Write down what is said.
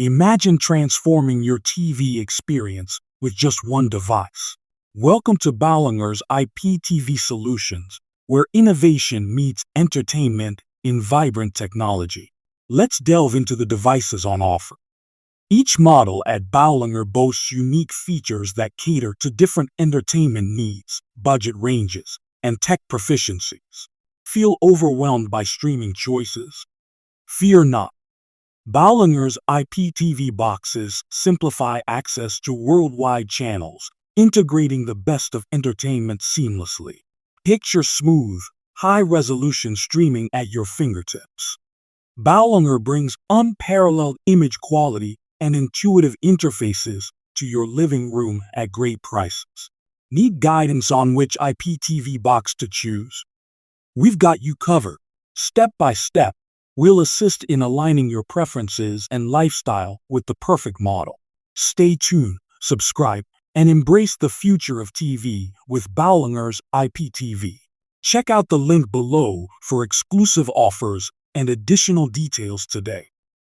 Imagine transforming your TV experience with just one device. Welcome to Boulanger's IPTV Solutions, where innovation meets entertainment in vibrant technology. Let's delve into the devices on offer. Each model at Boulanger boasts unique features that cater to different entertainment needs, budget ranges, and tech proficiencies. Feel overwhelmed by streaming choices? Fear not. Boulanger's IPTV boxes simplify access to worldwide channels, integrating the best of entertainment seamlessly. Picture smooth, high-resolution streaming at your fingertips. Boulanger brings unparalleled image quality and intuitive interfaces to your living room at great prices. Need guidance on which IPTV box to choose? We've got you covered. Step by step, we'll assist in aligning your preferences and lifestyle with the perfect model. Stay tuned, subscribe, and embrace the future of TV with Boulanger's IPTV. Check out the link below for exclusive offers and additional details today.